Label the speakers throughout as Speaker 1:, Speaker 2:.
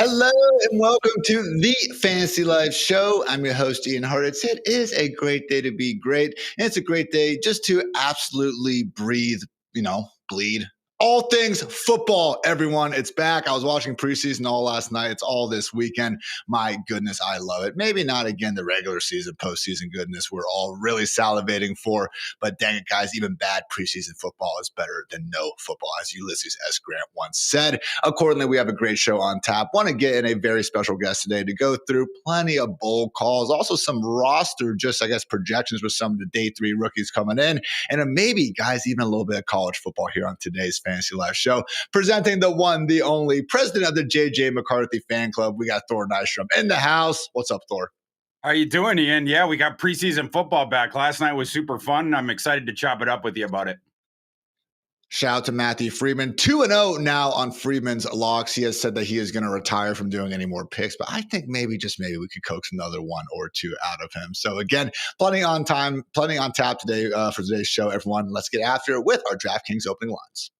Speaker 1: Hello and welcome to the Fantasy Life Show. I'm your host, Ian Hartitz. It is a great day to be great. And it's a great day just to absolutely breathe, bleed. All things football, everyone. It's back. I was watching preseason all last night. It's all this weekend. My goodness, I love it. Maybe not again the regular season, postseason goodness we're all really salivating for. But dang it, guys, even bad preseason football is better than no football, as Ulysses S. Grant once said. Accordingly, we have a great show on tap. Want to get in a very special guest today to go through plenty of bold calls, also some roster, projections with some of the day three rookies coming in, and maybe, guys, even a little bit of college football here on today's Fantasy Life Show. Presenting the one, the only president of the JJ McCarthy fan club, we got Thor Nystrom in the house. What's up, Thor?
Speaker 2: How you doing, Ian? Yeah, we got preseason football back. Last night was super fun, and I'm excited to chop it up with you about it.
Speaker 1: Shout out to Matthew Freeman, 2-0 now on Freeman's locks. He has said that he is going to retire from doing any more picks, but I think maybe, just maybe, we could coax another one or two out of him. So again, plenty on tap today for today's show, everyone. Let's get after it with our DraftKings opening lines.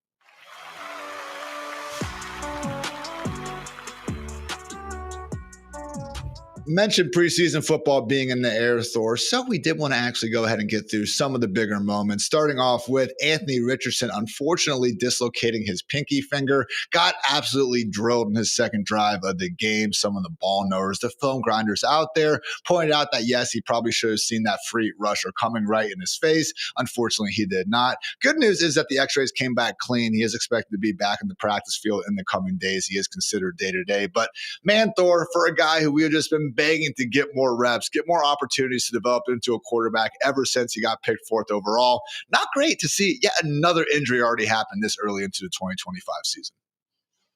Speaker 1: Mentioned preseason football being in the air, Thor. So we did want to actually go ahead and get through some of the bigger moments, starting off with Anthony Richardson unfortunately dislocating his pinky finger, got absolutely drilled in his second drive of the game. Some of the ball knowers, the film grinders out there, pointed out that, yes, he probably should have seen that free rusher coming right in his face. Unfortunately, he did not. Good news is that the x-rays came back clean. He is expected to be back in the practice field in the coming days. He is considered day-to-day. But man, Thor, for a guy who we have just been begging to get more reps, get more opportunities to develop into a quarterback ever since he got picked fourth overall. Not great to see yet another injury already happen this early into the 2025 season.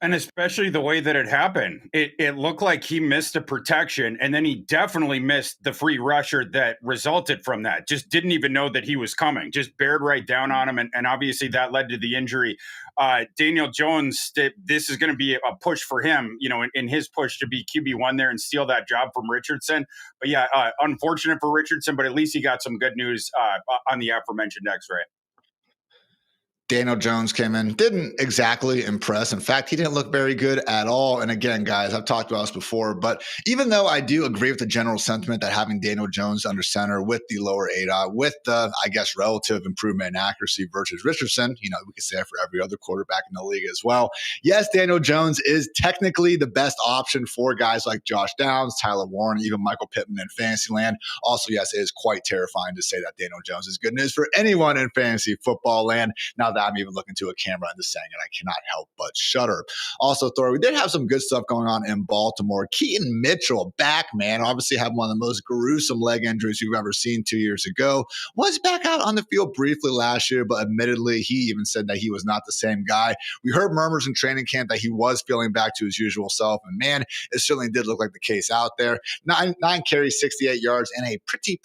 Speaker 2: And especially the way that it happened. It looked like he missed a protection, and then he definitely missed the free rusher that resulted from that. Just didn't even know that he was coming. Just bared right down on him, and obviously that led to the injury. Daniel Jones, this is going to be a push for him, in his push to be QB1 there and steal that job from Richardson. But yeah, unfortunate for Richardson, but at least he got some good news on the aforementioned x-ray.
Speaker 1: Daniel Jones came in, didn't exactly impress. In fact, he didn't look very good at all. And again, guys, I've talked about this before, but even though I do agree with the general sentiment that having Daniel Jones under center with the lower ADOT, with the, relative improvement in accuracy versus Richardson, we could say that for every other quarterback in the league as well. Yes, Daniel Jones is technically the best option for guys like Josh Downs, Tyler Warren, even Michael Pittman in Fantasyland. Also, yes, it is quite terrifying to say that Daniel Jones is good news for anyone in fantasy football land. Now that I'm even looking to a camera and just saying it, I cannot help but shudder. Also, Thor, we did have some good stuff going on in Baltimore. Keaton Mitchell, back, man, obviously had one of the most gruesome leg injuries we've ever seen 2 years ago. Was back out on the field briefly last year, but admittedly, he even said that he was not the same guy. We heard murmurs in training camp that he was feeling back to his usual self, and man, it certainly did look like the case out there. Nine carries, 68 yards, and a pretty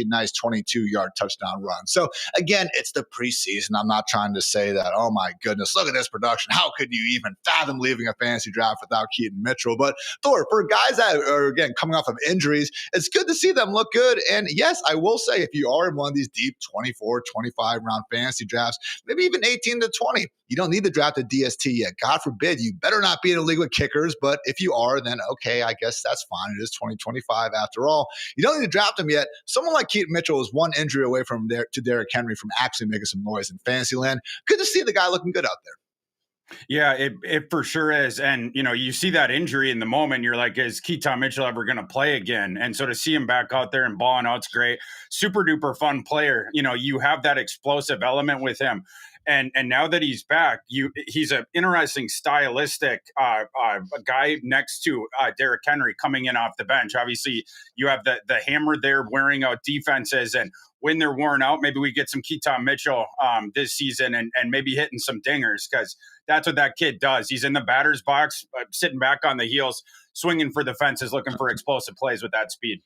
Speaker 1: nice 22-yard touchdown run. So again, it's the preseason. I'm not trying to say that, oh my goodness, look at this production. How could you even fathom leaving a fantasy draft without Keaton Mitchell? But Thor, for guys that are, again, coming off of injuries, it's good to see them look good. And yes, I will say, if you are in one of these deep 24, 25 round fantasy drafts, maybe even 18 to 20, you don't need to draft a DST yet. God forbid. You better not be in a league with kickers. But if you are, then okay, I guess that's fine. It is 2025 after all. You don't need to draft him yet. Someone like Keaton Mitchell is one injury away from to Derrick Henry from actually making some noise in Fantasyland. Good to see the guy looking good out there.
Speaker 2: Yeah, it for sure is. And, you see that injury in the moment, you're like, is Keaton Mitchell ever going to play again? And so to see him back out there and balling out's great. Super duper fun player. You have that explosive element with him. And now that he's back, he's an interesting stylistic guy next to Derrick Henry coming in off the bench. Obviously, you have the hammer there wearing out defenses, and when they're worn out, maybe we get some Keaton Mitchell this season and maybe hitting some dingers, because that's what that kid does. He's in the batter's box, sitting back on the heels, swinging for the fences, looking for explosive plays with that speed.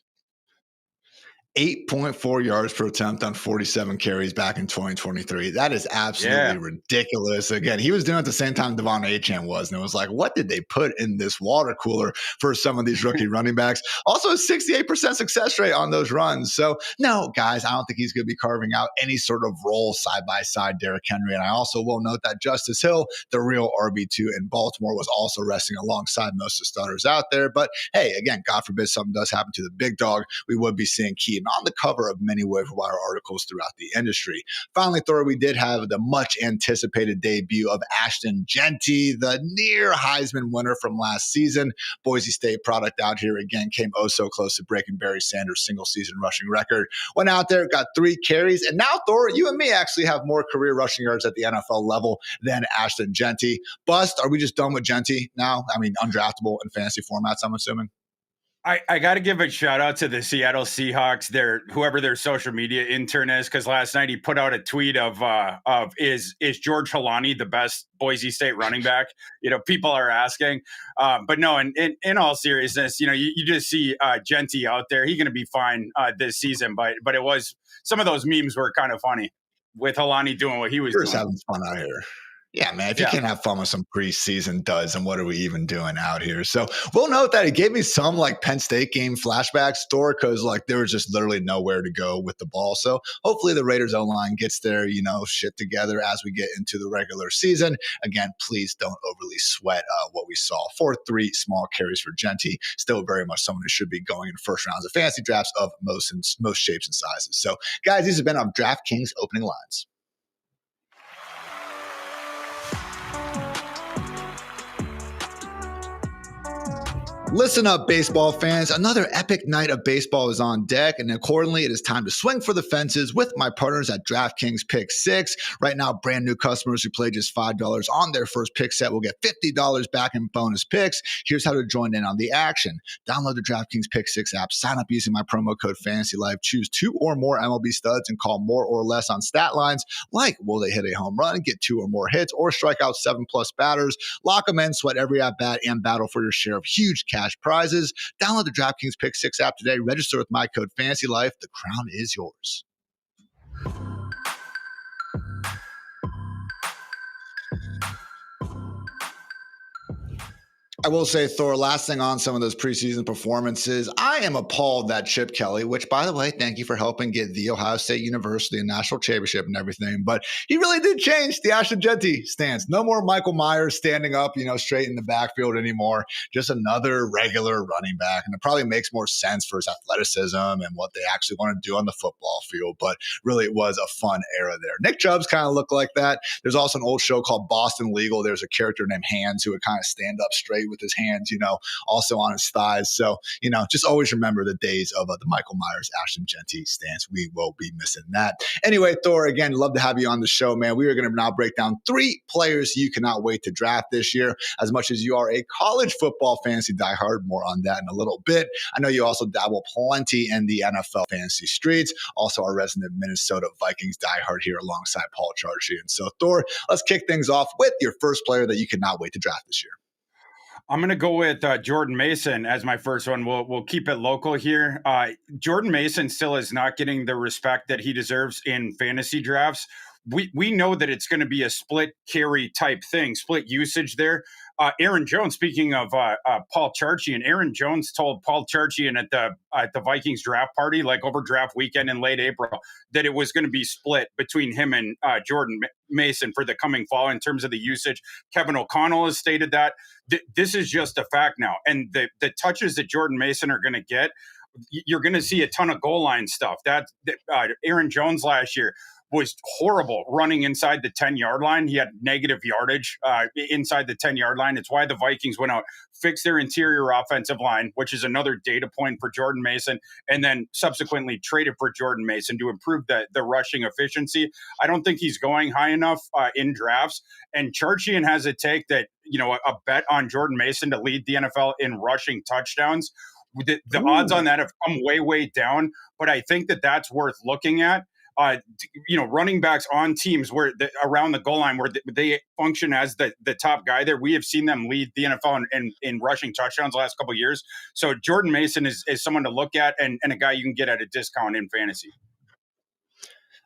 Speaker 1: 8.4 yards per attempt on 47 carries back in 2023. That is absolutely ridiculous. Again, he was doing it at the same time Devon Achane was. And it was like, what did they put in this water cooler for some of these rookie running backs? Also, a 68% success rate on those runs. So, no, guys, I don't think he's going to be carving out any sort of role side by side Derrick Henry. And I also will note that Justice Hill, the real RB2 in Baltimore, was also resting alongside most of the starters out there. But hey, again, God forbid something does happen to the big dog, we would be seeing Keaton on the cover of many waiver wire articles throughout the industry. Finally, Thor, we did have the much anticipated debut of Ashton Jeanty, the near Heisman winner from last season. Boise State product out here again, came oh so close to breaking Barry Sanders' single season rushing record. Went out there, got 3 carries, and now Thor, you and me actually have more career rushing yards at the NFL level than Ashton Jeanty. Bust, are we just done with Jeanty now? I mean, undraftable in fantasy formats, I'm assuming.
Speaker 2: I got to give a shout out to the Seattle Seahawks, whoever their social media intern is, because last night he put out a tweet of is George Holani the best Boise State running back? People are asking, but no, in all seriousness, you just see Jeanty out there. He's going to be fine this season, but it was, some of those memes were kind of funny with Holani doing what he was doing.
Speaker 1: Having fun out here. Yeah, man, if you can't have fun with some preseason duds, then what are we even doing out here? So we'll note that it gave me some like Penn State game flashbacks, Thor, because like there was just literally nowhere to go with the ball. So hopefully the Raiders O-line gets their, shit together as we get into the regular season. Again, please don't overly sweat what we saw. 4-3 small carries for Jeanty. Still very much someone who should be going in first rounds of fantasy drafts of most shapes and sizes. So guys, these have been our DraftKings opening lines. Listen up, baseball fans. Another epic night of baseball is on deck, and accordingly, it is time to swing for the fences with my partners at DraftKings Pick 6. Right now, brand new customers who play just $5 on their first pick set will get $50 back in bonus picks. Here's how to join in on the action. Download the DraftKings Pick 6 app, sign up using my promo code FANTASYLIFE, choose 2 or more MLB studs, and call more or less on stat lines like will they hit a home run, get 2 or more hits, or strike out 7+ batters. Lock them in, sweat every at-bat, and battle for your share of huge cash prizes. Download the DraftKings Pick 6 app today. Register with my code FANTASYLIFE. The crown is yours. I will say, Thor, last thing on some of those preseason performances, I am appalled that Chip Kelly, which, by the way, thank you for helping get the Ohio State University a national championship and everything, but he really did change the Ashton Jeanty stance. No more Michael Myers standing up, straight in the backfield anymore. Just another regular running back, and it probably makes more sense for his athleticism and what they actually want to do on the football field, but really it was a fun era there. Nick Chubb's kind of looked like that. There's also an old show called Boston Legal. There's a character named Hands who would kind of stand up straight with his hands, also on his thighs. So, just always remember the days of the Michael Myers, Ashton Jeanty stance. We will be missing that. Anyway, Thor, again, love to have you on the show, man. We are going to now break down 3 players you cannot wait to draft this year. As much as you are a college football fantasy diehard, more on that in a little bit. I know you also dabble plenty in the NFL fantasy streets. Also, our resident Minnesota Vikings diehard here alongside Paul Charchian. So, Thor, let's kick things off with your first player that you cannot wait to draft this year.
Speaker 2: I'm going to go with Jordan Mason as my first one. We'll keep it local here. Jordan Mason still is not getting the respect that he deserves in fantasy drafts. We know that it's going to be a split carry type thing, split usage there. Aaron Jones, speaking of Paul Charchian, Aaron Jones told Paul Charchian at the Vikings draft party, like over draft weekend in late April, that it was going to be split between him and Jordan Mason for the coming fall in terms of the usage. Kevin O'Connell has stated that. This is just a fact now. And the touches that Jordan Mason are going to get, you're going to see a ton of goal line stuff. Aaron Jones last year was horrible running inside the 10-yard line. He had negative yardage inside the 10-yard line. It's why the Vikings went out, fixed their interior offensive line, which is another data point for Jordan Mason, and then subsequently traded for Jordan Mason to improve the rushing efficiency. I don't think he's going high enough in drafts. And Charchian has a take that, a bet on Jordan Mason to lead the NFL in rushing touchdowns. The odds on that have come way, way down, but I think that that's worth looking at. running backs on teams where around the goal line where they function as the top guy there. We have seen them lead the NFL in rushing touchdowns the last couple of years. So Jordan Mason is someone to look at and a guy you can get at a discount in fantasy.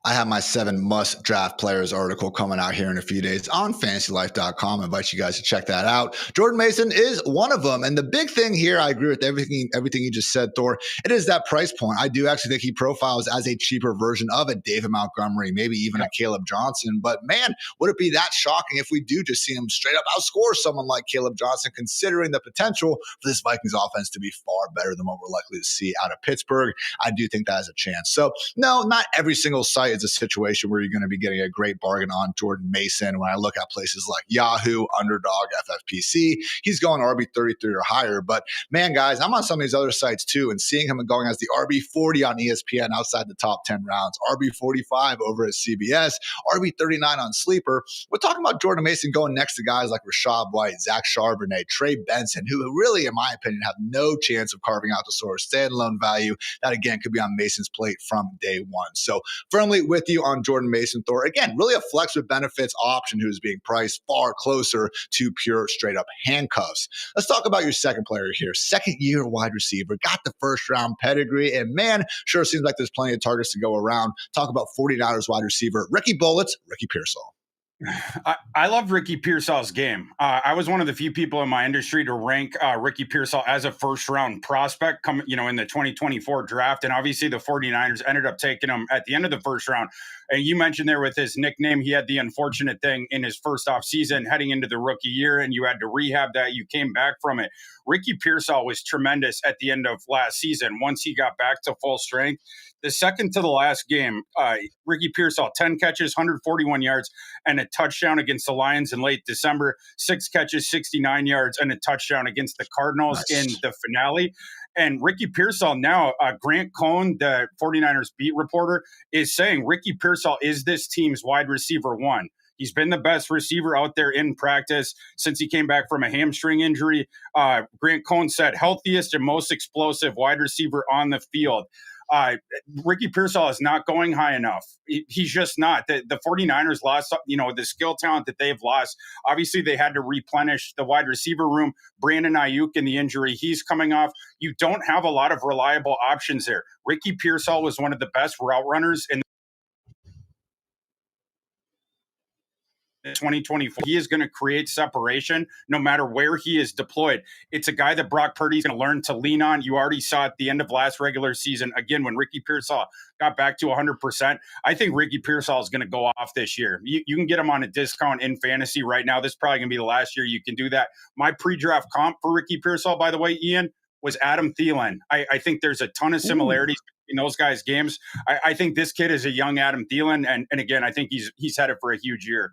Speaker 1: I have my 7 must draft players article coming out here in a few days on fantasylife.com. I invite you guys to check that out. Jordan Mason is one of them. And the big thing here, I agree with everything you just said, Thor. It is that price point. I do actually think he profiles as a cheaper version of a David Montgomery, maybe even a Caleb Johnson. But man, would it be that shocking if we do just see him straight up outscore someone like Caleb Johnson, considering the potential for this Vikings offense to be far better than what we're likely to see out of Pittsburgh? I do think that has a chance. So no, not every single site is a situation where you're going to be getting a great bargain on Jordan Mason. When I look at places like Yahoo, Underdog, FFPC, he's going RB33 or higher. But man, guys, I'm on some of these other sites too, and seeing him going as the RB40 on ESPN outside the top 10 rounds, RB45 over at CBS, RB39 on Sleeper. We're talking about Jordan Mason going next to guys like Rachaad White, Zach Charbonnet, Trey Benson, who really, in my opinion, have no chance of carving out the sort of standalone value that, again, could be on Mason's plate from day one. So firmly with you on Jordan Mason, Thor. Again, really a flex with benefits option who's being priced far closer to pure straight up handcuffs. Let's talk about your second player here. Second year wide receiver, got the first round pedigree, and man, sure seems like there's plenty of targets to go around. Talk about 49ers wide receiver, Ricky Bullets, Ricky Pearsall.
Speaker 2: I love Ricky Pearsall's game. I was one of the few people in my industry to rank Ricky Pearsall as a first-round prospect in the 2024 draft. And obviously the 49ers ended up taking him at the end of the first round. And you mentioned there with his nickname, he had the unfortunate thing in his first off season heading into the rookie year, and you had to rehab that. You came back from it. Ricky Pearsall was tremendous at the end of last season. Once he got back to full strength, the second to the last game, Ricky Pearsall, 10 catches, 141 yards, and a touchdown against the Lions in late December, 6 catches, 69 yards, and a touchdown against the Cardinals in the finale. And Ricky Pearsall now, Grant Cohn, the 49ers beat reporter, is saying Ricky Pearsall is this team's wide receiver 1. He's been the best receiver out there in practice since he came back from a hamstring injury. Grant Cohn said healthiest and most explosive wide receiver on the field. Ricky Pearsall is not going high enough. He's just not. The 49ers lost, the skill talent that they've lost. Obviously, they had to replenish the wide receiver room. Brandon Ayuk and the injury he's coming off. You don't have a lot of reliable options there. Ricky Pearsall was one of the best route runners in 2024. He is going to create separation no matter where he is deployed. It's a guy that Brock Purdy is going to learn to lean on. You already saw at the end of last regular season, again, when Ricky Pearsall got back to 100%. I think Ricky Pearsall is going to go off this year. You can get him on a discount in fantasy right now. This is probably going to be the last year you can do that. My pre-draft comp for Ricky Pearsall, by the way, Ian, was Adam Thielen. I think there's a ton of similarities in those guys' games. I think this kid is a young Adam Thielen, and again, I think he's headed for a huge year.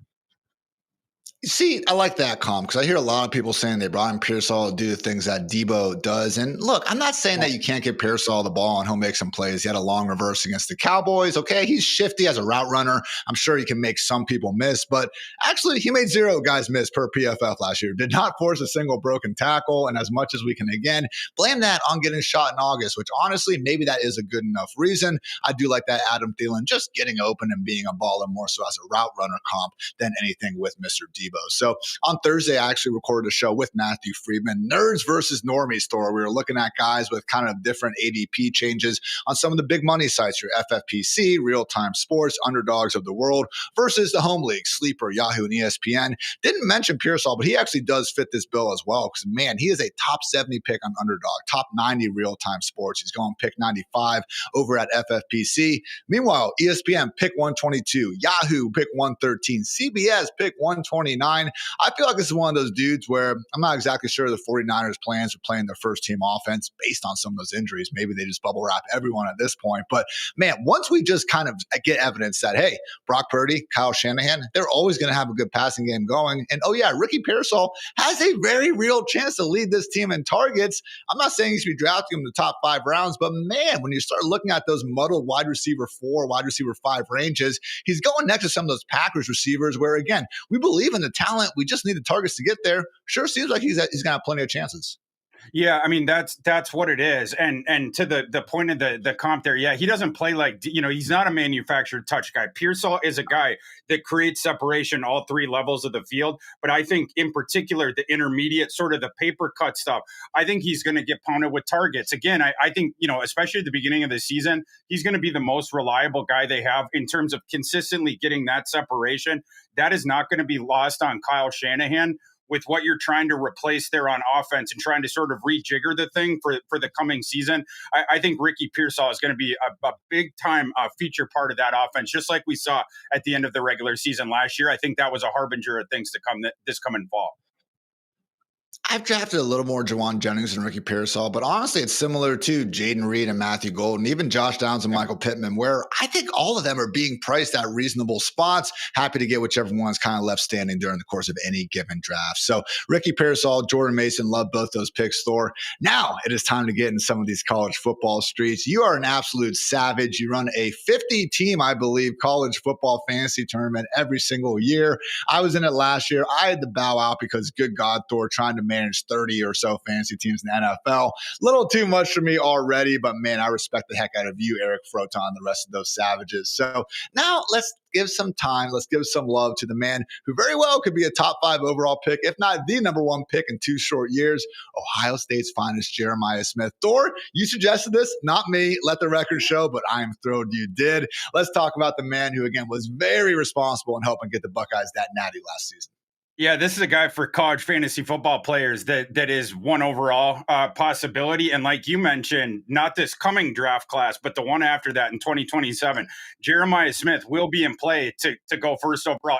Speaker 1: See, I like that comp because I hear a lot of people saying they brought in Pearsall to do the things that Debo does. And look, I'm not saying that you can't give Pearsall the ball and he'll make some plays. He had a long reverse against the Cowboys. Okay, he's shifty as a route runner. I'm sure he can make some people miss, but actually he made 0 guys miss per PFF last year. Did not force a single broken tackle. And as much as we can, again, blame that on getting shot in August, which honestly, maybe that is a good enough reason. I do like that Adam Thielen just getting open and being a baller more so as a route runner comp than anything with Mr. Debo. So on Thursday, I actually recorded a show with Matthew Friedman, Nerds versus Normies store. We were looking at guys with kind of different ADP changes on some of the big money sites, your FFPC, Real Time Sports, Underdogs of the World, versus the home league, Sleeper, Yahoo, and ESPN. Didn't mention Pearsall, but he actually does fit this bill as well because, man, he is a top 70 pick on Underdog, top 90 Real Time Sports. He's going pick 95 over at FFPC. Meanwhile, ESPN pick 122, Yahoo pick 113, CBS pick 129. I feel like this is one of those dudes where I'm not exactly sure the 49ers plans for playing their first team offense based on some of those injuries. Maybe they just bubble wrap everyone at this point. But man, once we just kind of get evidence that, hey, Brock Purdy, Kyle Shanahan, they're always going to have a good passing game going. And oh yeah, Ricky Pearsall has a very real chance to lead this team in targets. I'm not saying you should be drafting him in the top 5 rounds, but man, when you start looking at those muddled wide receiver 4, wide receiver 5 ranges, he's going next to some of those Packers receivers where, again, we believe in the talent. We just need the targets to get there. Sure seems like he's going to have plenty of chances.
Speaker 2: Yeah, I mean that's what it is, and to the point of the comp there, yeah, he doesn't play like he's not a manufactured touch guy. Pearsall is a guy that creates separation all three levels of the field, but I think in particular the intermediate sort of the paper cut stuff, I think he's going to get pounded with targets again. I think especially at the beginning of the season, he's going to be the most reliable guy they have in terms of consistently getting that separation. That is not going to be lost on Kyle Shanahan with what you're trying to replace there on offense and trying to sort of rejigger the thing for the coming season. I think Ricky Pearsall is going to be a big time feature part of that offense, just like we saw at the end of the regular season last year. I think that was a harbinger of things to come this coming fall.
Speaker 1: I've drafted a little more Jawan Jennings and Ricky Pearsall, but honestly, it's similar to Jaden Reed and Matthew Golden, even Josh Downs and Michael Pittman, where I think all of them are being priced at reasonable spots. Happy to get whichever one's kind of left standing during the course of any given draft. So Ricky Pearsall, Jordan Mason, love both those picks, Thor. Now it is time to get in some of these college football streets. You are an absolute savage. You run a 50-team, I believe, college football fantasy tournament every single year. I was in it last year. I had to bow out because, good God, Thor, trying to manage 30 or so fantasy teams in the NFL. Little too much for me already, but man, I respect the heck out of you, Eric Froton, and the rest of those savages. So now let's give some time. Let's give some love to the man who very well could be a top 5 overall pick, if not the number 1 pick in 2 short years, Ohio State's finest Jeremiah Smith. Thor, you suggested this, not me. Let the record show, but I am thrilled you did. Let's talk about the man who, again, was very responsible in helping get the Buckeyes that natty last season.
Speaker 2: Yeah, this is a guy for college fantasy football players that is one overall possibility. And like you mentioned, not this coming draft class, but the one after that in 2027, Jeremiah Smith will be in play to go first overall.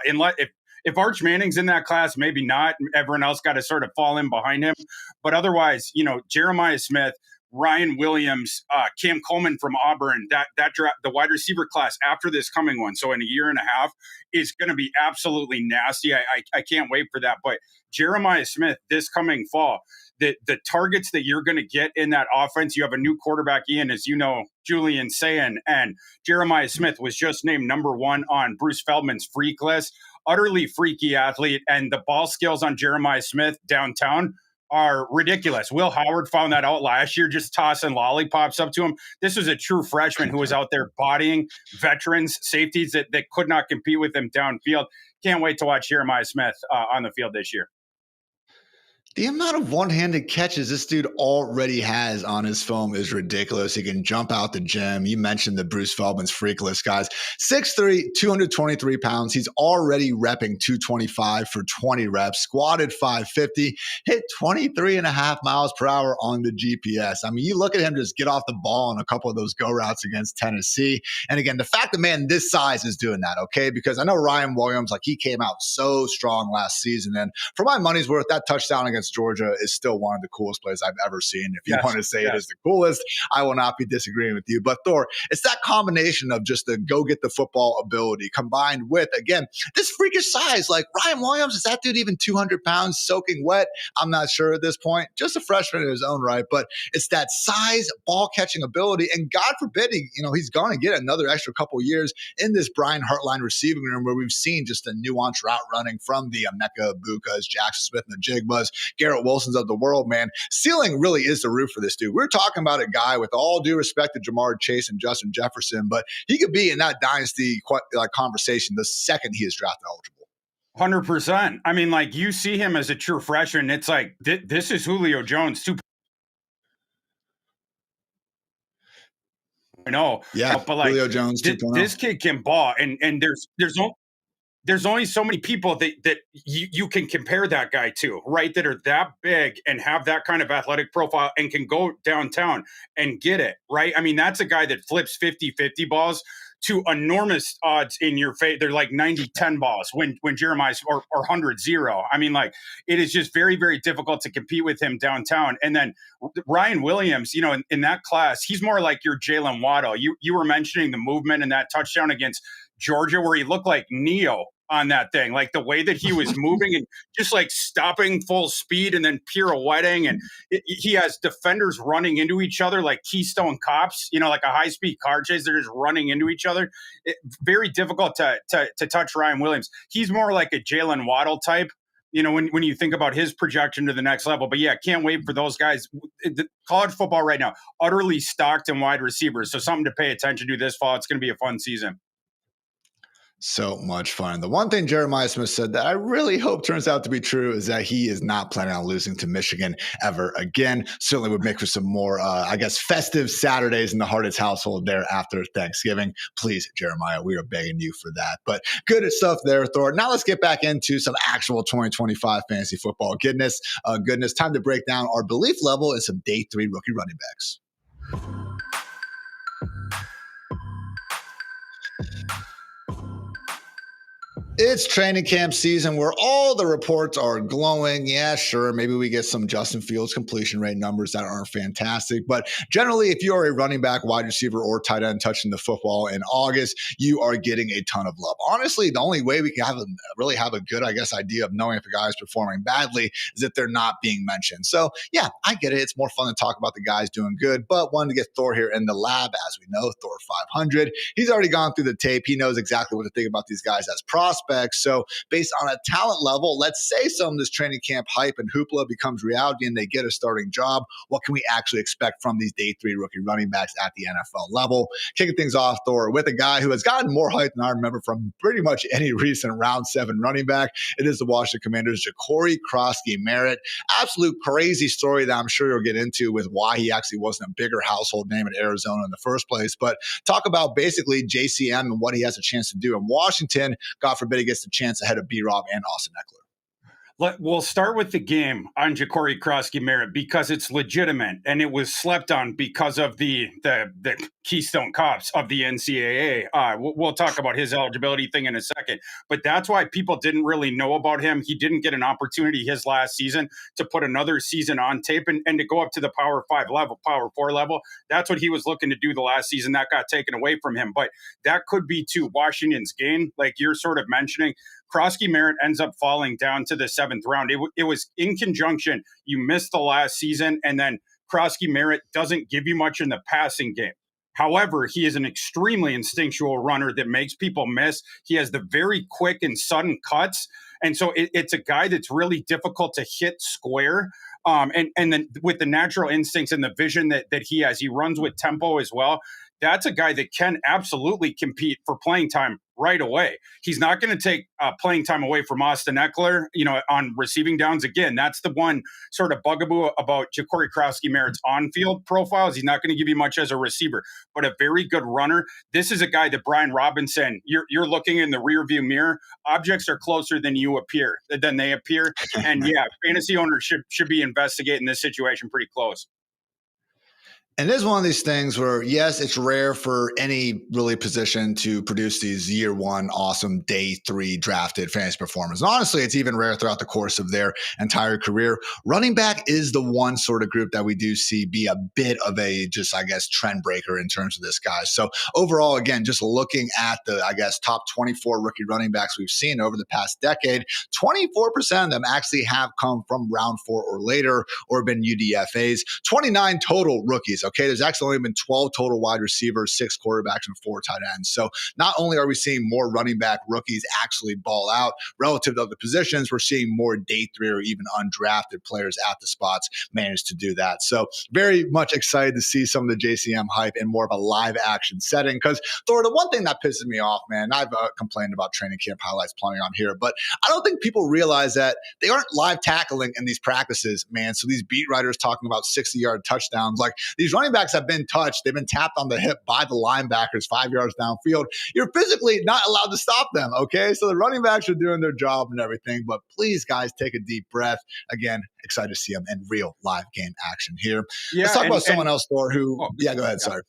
Speaker 2: If Arch Manning's in that class, maybe not. Everyone else got to sort of fall in behind him. But otherwise, Jeremiah Smith, Ryan Williams, Cam Coleman from Auburn, that draft, the wide receiver class after this coming one, so in a year and a half, is going to be absolutely nasty. I can't wait for that. But Jeremiah Smith this coming fall, the targets that you're going to get in that offense, you have a new quarterback, Ian, as you know, Julian saying, and Jeremiah Smith was just named number 1 on Bruce Feldman's freak list. Utterly freaky athlete, and the ball skills on Jeremiah Smith downtown are ridiculous. Will Howard found that out last year, just tossing lollipops up to him. This was a true freshman who was out there bodying veterans, safeties that could not compete with him downfield. Can't wait to watch Jeremiah Smith on the field this year.
Speaker 1: The amount of one-handed catches this dude already has on his film is ridiculous. He can jump out the gym. You mentioned the Bruce Feldman's freak list, guys. 6'3", 223 pounds. He's already repping 225 for 20 reps, squatted 550, hit 23.5 miles per hour on the GPS. I mean, you look at him just get off the ball on a couple of those go routes against Tennessee. And again, the fact that, man, this size is doing that, okay? Because I know Ryan Williams, he came out so strong last season. And for my money's worth, that touchdown against Georgia is still one of the coolest plays I've ever seen. If you want to say it is the coolest, I will not be disagreeing with you. But Thor, it's that combination of just the go get the football ability combined with, again, this freakish size. Like Ryan Williams, is that dude even 200 pounds soaking wet? I'm not sure at this point. Just a freshman in his own right. But it's that size, ball catching ability. And God forbid, he's going to get another extra couple years in this Brian Hartline receiving room where we've seen just a nuanced route running from the Emeka Bukas, Jackson Smith, and the Jigbas, Garrett Wilsons of the world, man. Ceiling really is the roof for this dude. We're talking about a guy, with all due respect to Jamar Chase and Justin Jefferson, but he could be in that dynasty conversation the second he is draft eligible.
Speaker 2: 100%. I mean, you see him as a true freshman. It's like, this is Julio Jones 2.0.
Speaker 1: Yeah,
Speaker 2: but
Speaker 1: Julio Jones 2.0.
Speaker 2: This kid can ball, and there's only so many people that you can compare that guy to, right? That are that big and have that kind of athletic profile and can go downtown and get it, right? I mean, that's a guy that flips 50-50 balls to enormous odds in your face. They're like 90-10 balls when Jeremiah's or 100-0. I mean, it is just very, very difficult to compete with him downtown. And then Ryan Williams, in that class, he's more like your Jalen Waddle. You were mentioning the movement and that touchdown against Georgia where he looked like Neo on that thing, like the way that he was moving and just stopping full speed and then pirouetting. And he has defenders running into each other like Keystone Cops, like a high-speed car chase. They're just running into each other. Very difficult to touch Ryan Williams. He's more like a Jalen Waddle type. when you think about his projection to the next level. But yeah, can't wait for those guys. College football right now, utterly stocked in wide receivers. So something to pay attention to this fall. It's going to be a fun season.
Speaker 1: So much fun. The one thing Jeremiah Smith said that I really hope turns out to be true is that he is not planning on losing to Michigan ever again. Certainly would make for some more, festive Saturdays in the Hartitz household there after Thanksgiving. Please, Jeremiah, we are begging you for that. But good stuff there, Thor. Now let's get back into some actual 2025 fantasy football goodness. Time to break down our belief level in some day 3 rookie running backs. It's training camp season where all the reports are glowing. Yeah, sure. Maybe we get some Justin Fields completion rate numbers that aren't fantastic. But generally, if you are a running back, wide receiver, or tight end touching the football in August, you are getting a ton of love. Honestly, the only way we can really have a good, idea of knowing if a guy is performing badly is if they're not being mentioned. So, yeah, I get it. It's more fun to talk about the guys doing good. But wanted to get Thor here in the lab. As we know, Thor 500. He's already gone through the tape. He knows exactly what to think about these guys as prospects. So based on a talent level, let's say some of this training camp hype and hoopla becomes reality and they get a starting job. What can we actually expect from these day 3 rookie running backs at the NFL level? Kicking things off, Thor, with a guy who has gotten more hype than I remember from pretty much any recent round 7 running back. It is the Washington Commanders' Jaori Kroski Merritt. Absolute crazy story that I'm sure you'll get into with why he actually wasn't a bigger household name in Arizona in the first place. But talk about basically JCM and what he has a chance to do in Washington. God forbid he gets the chance ahead of B-Rob and Austin Eckler.
Speaker 2: We'll start with the game on Jaori Kroski Merritt because it's legitimate and it was slept on because of the Keystone Cops of the NCAA. We'll talk about his eligibility thing in a second, but that's why people didn't really know about him. He didn't get an opportunity his last season to put another season on tape and to go up to the Power 5 level, Power 4 level. That's what he was looking to do the last season. That got taken away from him, but that could be to Washington's gain, like you're sort of mentioning. Kroski Merritt ends up falling down to the 7th round. It was in conjunction. You missed the last season, and then Kroski Merritt doesn't give you much in the passing game. However, he is an extremely instinctual runner that makes people miss. He has the very quick and sudden cuts. And so it's a guy that's really difficult to hit square. And then with the natural instincts and the vision that he has, he runs with tempo as well. That's a guy that can absolutely compete for playing time right away. He's not going to take playing time away from Austin Eckler, on receiving downs. Again, that's the one sort of bugaboo about Jaori Kroski Merritt's on-field profiles. He's not going to give you much as a receiver, but a very good runner. This is a guy that Brian Robinson, you're looking in the rearview mirror. Objects are closer than they appear. And yeah, fantasy owners should be investigating this situation pretty close.
Speaker 1: And it is one of these things where, yes, it's rare for any really position to produce these year 1 awesome day 3 drafted fantasy performers. And honestly, it's even rare throughout the course of their entire career. Running back is the one sort of group that we do see be a bit of a trend breaker in terms of this guy. So overall, again, just looking at the, top 24 rookie running backs we've seen over the past decade, 24% of them actually have come from round 4 or later or been UDFAs. 29 total rookies. Okay, there's actually only been 12 total wide receivers, 6 quarterbacks, and 4 tight ends. So not only are we seeing more running back rookies actually ball out relative to other positions, we're seeing more day 3 or even undrafted players at the spots manage to do that. So very much excited to see some of the JCM hype in more of a live action setting. Because Thor, the one thing that pisses me off, man, I've complained about training camp highlights plenty on here, but I don't think people realize that they aren't live tackling in these practices, man. So these beat writers talking about 60-yard touchdowns, like these running backs have been touched. They've been tapped on the hip by the linebackers 5 yards downfield. You're physically not allowed to stop them, okay? So the running backs are doing their job and everything, but please, guys, take a deep breath. Again, excited to see them in real live game action here.
Speaker 2: Yeah,
Speaker 1: let's talk about someone else, Thor, who, go ahead, sorry.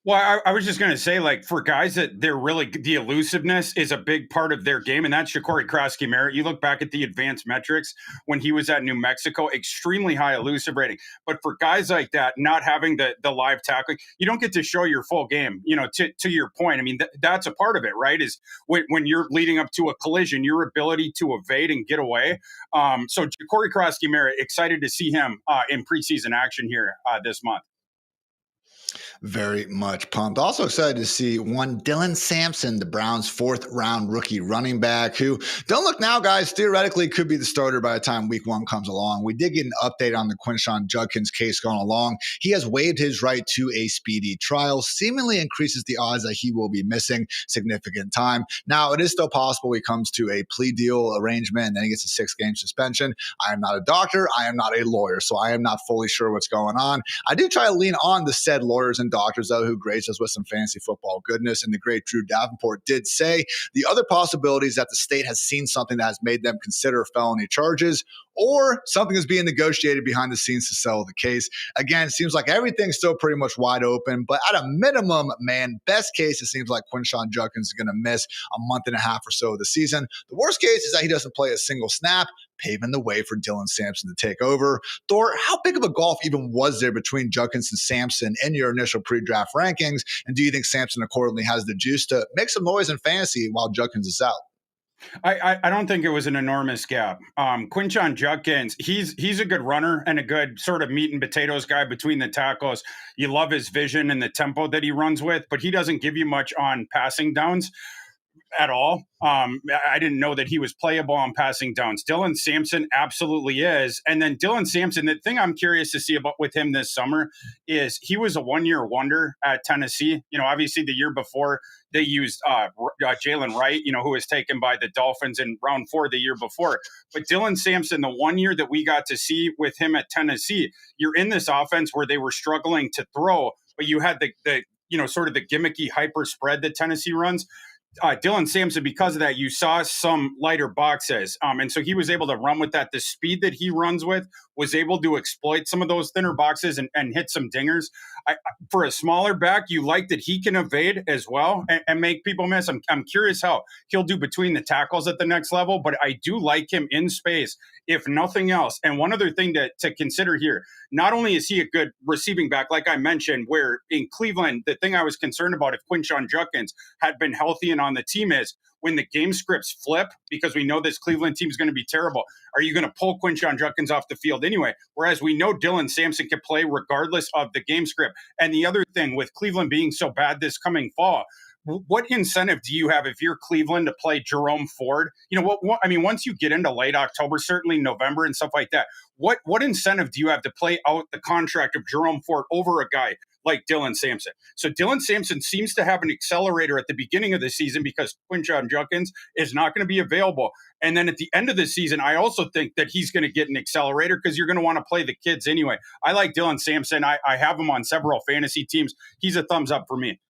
Speaker 2: Well, I was just going to say, like, for guys that they're really, the elusiveness is a big part of their game, and that's Jaori Kroski Merritt. You look back at the advanced metrics when he was at New Mexico, extremely high elusive rating. But for guys like that, not having the live tackling, you don't get to show your full game, to your point. I mean, that's a part of it, right? Is when you're leading up to a collision, your ability to evade and get away. So Jaori Kroski Merritt, excited to see him in preseason action here this month.
Speaker 1: Very much pumped. Also excited to see one Dylan Samson, the Browns' 4th-round rookie running back, who, don't look now, guys, theoretically could be the starter by the time week 1 comes along. We did get an update on the Quinshon Judkins case going along. He has waived his right to a speedy trial, seemingly increases the odds that he will be missing significant time. Now, it is still possible he comes to a plea deal arrangement and then he gets a 6-game suspension. I am not a doctor. I am not a lawyer, so I am not fully sure what's going on. I do try to lean on the said lawyers and doctors, though, who grace us with some fantasy football goodness. And the great Drew Davenport did say the other possibility is that the state has seen something that has made them consider felony charges, or something is being negotiated behind the scenes to settle the case. Again, it seems like everything's still pretty much wide open, but at a minimum, man, best case, it seems like Quinshon Judkins is going to miss a month and a half or so of the season. The worst case is that he doesn't play a single snap, paving the way for Dylan Samson to take over. Thor, how big of a gulf even was there between Judkins and Samson in your initial pre-draft rankings? And do you think Samson accordingly has the juice to make some noise in fantasy while Judkins is out?
Speaker 2: I don't think it was an enormous gap. Quinshon Judkins, he's a good runner and a good sort of meat and potatoes guy between the tackles. You love his vision and the tempo that he runs with, but he doesn't give you much on passing downs at all. I didn't know that he was playable on passing downs. Dylan Samson absolutely is. And then Dylan Samson, the thing I'm curious to see about with him this summer is he was a one-year wonder at Tennessee. You know, obviously the year before they used Jalen Wright, you know, who was taken by the Dolphins in round 4 the year before. But Dylan Samson, the 1 year that we got to see with him at Tennessee, you're in this offense where they were struggling to throw, but you had the you know, sort of the gimmicky hyper spread that Tennessee runs. Dylan Samson, because of that, you saw some lighter boxes. And so he was able to run with that. The speed that he runs with was able to exploit some of those thinner boxes and hit some dingers. For a smaller back, you like that he can evade as well and make people miss. I'm curious how he'll do between the tackles at the next level, but I do like him in space, if nothing else. And one other thing to consider here, not only is he a good receiving back, like I mentioned, where in Cleveland, the thing I was concerned about if Quinshon Judkins had been healthy and on the team is when the game scripts flip, because we know this Cleveland team is going to be terrible, are you going to pull Quinshon Judkins off the field anyway? Whereas we know Dylan Samson can play regardless of the game script. And the other thing with Cleveland being so bad this coming fall, what incentive do you have if you're Cleveland to play Jerome Ford? You know, what I mean, once you get into late October, certainly November and stuff like that, what incentive do you have to play out the contract of Jerome Ford over a guy like Dylan Samson? So Dylan Samson seems to have an accelerator at the beginning of the season because Quinshon Judkins is not going to be available. And then at the end of the season, I also think that he's going to get an accelerator because you're going to want to play the kids anyway. I like Dylan Samson. I have him on several fantasy teams. He's a thumbs up for me.